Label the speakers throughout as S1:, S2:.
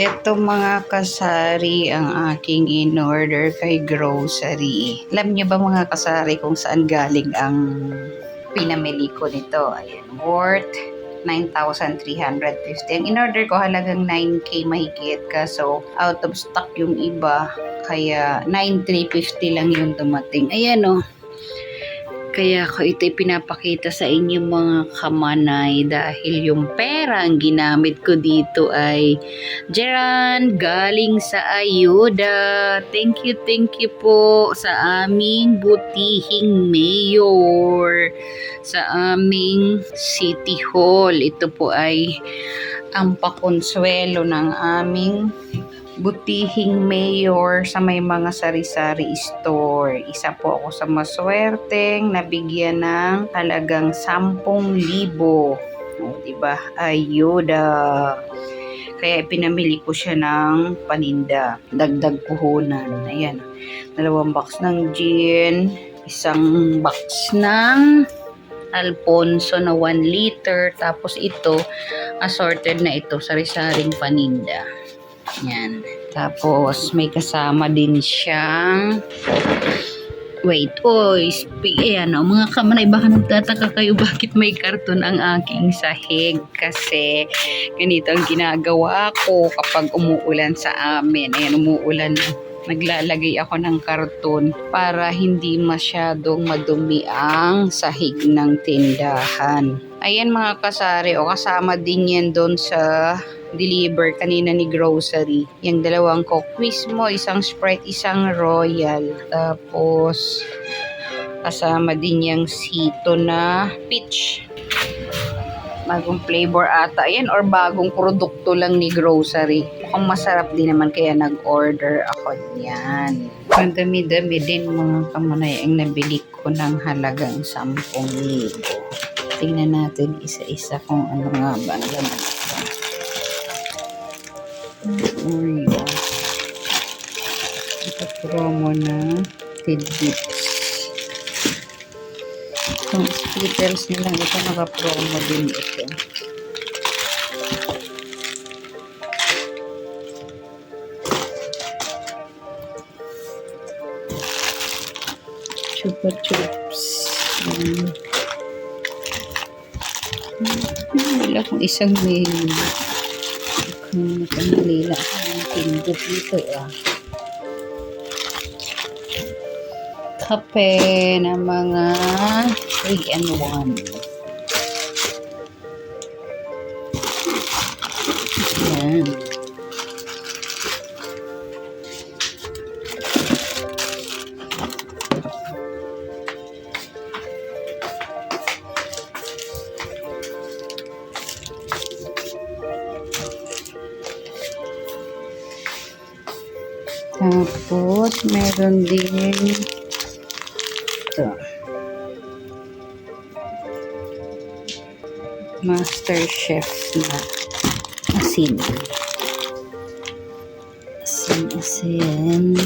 S1: Ito mga kasari ang aking in-order kay grocery. Alam niyo ba mga kasari kung saan galing ang pinamili ko nito? Ayan, worth 9,350. Ang in-order ko halagang 9K mahigit, kaso out of stock yung iba, kaya 9,350 lang yung dumating. Ayan o. Kaya ko ito pinapakita sa inyo mga kamanay dahil yung pera ang ginamit ko dito ay Geran galing sa ayuda. Thank you po sa aming butihing mayor, sa aming city hall. Ito po ay ang pakonsuelo ng aming butihing mayor sa may mga sari-sari store. Isa po ako sa maswerteng nabigyan ng halagang 10,000. O, diba? Ayuda. Kaya pinamili ko siya ng paninda. Dagdag puhunan. Ayan. 2 box ng gin. Isang box ng Alfonso na 1 liter. Tapos ito, assorted na ito, sari-saring paninda. Yan. Tapos, may kasama din siyang ayan o, mga kamanay, baka nagtataka kayo bakit may karton ang aking sahig. Kasi, ganito ang ginagawa ko kapag umuulan sa amin. Ayan, umuulan na. Naglalagay ako ng karton para hindi masyadong madumi ang sahig ng tindahan. Ayan mga kasari, o kasama din yan doon sa deliver kanina ni grocery. Yung 2 Coke Mismo, isang Sprite, isang Royal. Tapos, kasama din yung Sito na peach. Bagong flavor ata yan or bagong produkto lang ni grocery. Mukhang masarap din naman kaya nag-order ako niyan. Ang dami-dami din mga kamanay ang nabili ko ng halagang 10,000. Tingnan natin isa-isa kung ano nga ba ang laman. Oreo. Ito promo na tidbits. Itong Skittles nilang ito naka-promo din ito. Chupa Chups. Wala akong isang mail. Nakanalila ako ng tindok dito Kape na mga 3-in-1. Yan. Tapos, meron din ito. Master Chef na asin. Asin.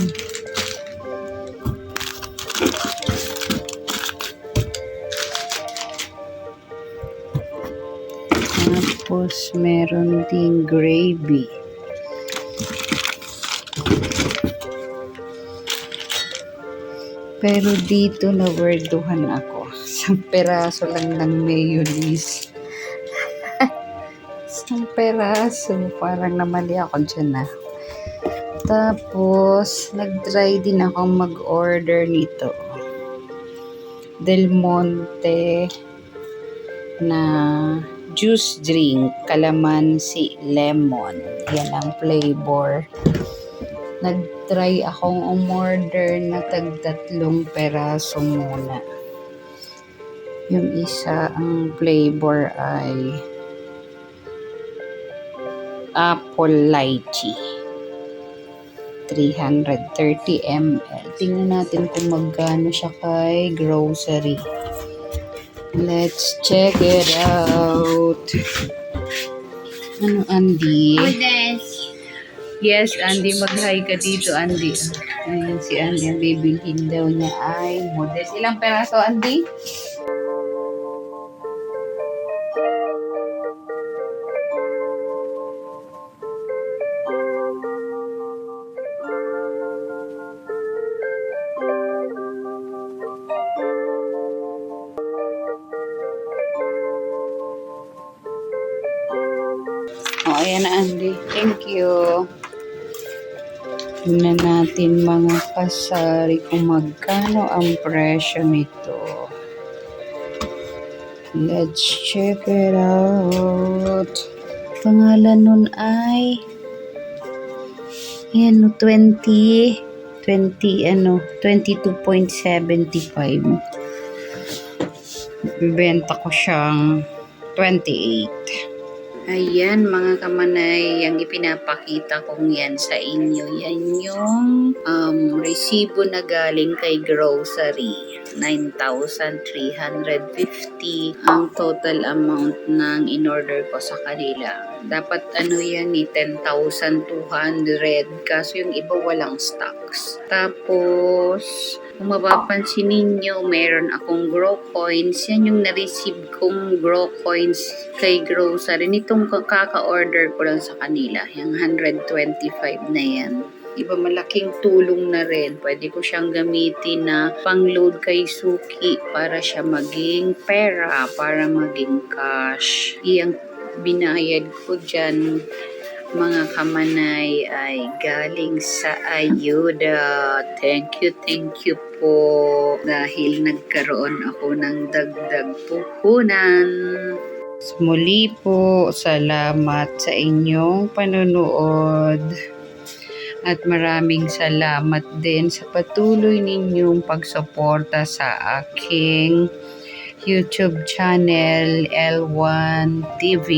S1: Tapos, meron din gravy. Pero dito na-worduhan ako. 1 peraso lang ng mayonnaise. 1 peraso. Parang namali ako dyan Tapos, nag-try din ako mag-order nito. Del Monte na juice drink. Calamansi lemon. Yan ang flavor. Nag-try akong umorder na tag-3 peraso muna. Yung isa, ang flavor ay apple lychee. 330 ml. Tingnan natin kung magkano siya kay grocery. Let's check it out. Ano, Andy? Yes, Andy, mag-hi ka dito, Andy. Ayun si Andy, ang bibilhin daw niya ay modest. Ilang peraso, Andy? Oh, ayan na, Andy. Thank you. Tingnan natin mga kasari kung magkano ang presyo nito. Let's check it out. Pangalan nun ay 22.75. Benta ko siyang 28. Ayan mga kamanay, yung ipinapakita kong yan sa inyo, yan yung resibo na galing kay grocery. 9,350 ang total amount ng in-order ko sa kanila. Dapat ano yan 10,200 kaso yung iba walang stocks. Tapos kung mapapansin ninyo, meron akong Grow Coins. Yan yung na-receive kong Grow Coins kay grocery. Nitong kaka-order ko lang sa kanila. Yung 125 na yan. Iba malaking tulong na rin. Pwede ko siyang gamitin na pang-load kay Suki para siya maging pera, para maging cash. Iyang binayad ko dyan mga kamanay ay galing sa ayuda. Thank you po dahil nagkaroon ako ng dagdag puhunan. Muli po, salamat sa inyong panonood at maraming salamat din sa patuloy ninyong pagsuporta sa aking YouTube channel L1 TV.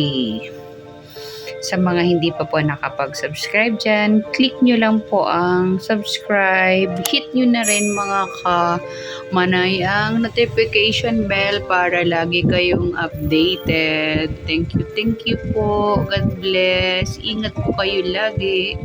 S1: Sa mga hindi pa po nakapag-subscribe dyan, click nyo lang po ang subscribe. Hit nyo na rin mga kamanay ang notification bell para lagi kayong updated. Thank you po. God bless. Ingat po kayo lagi.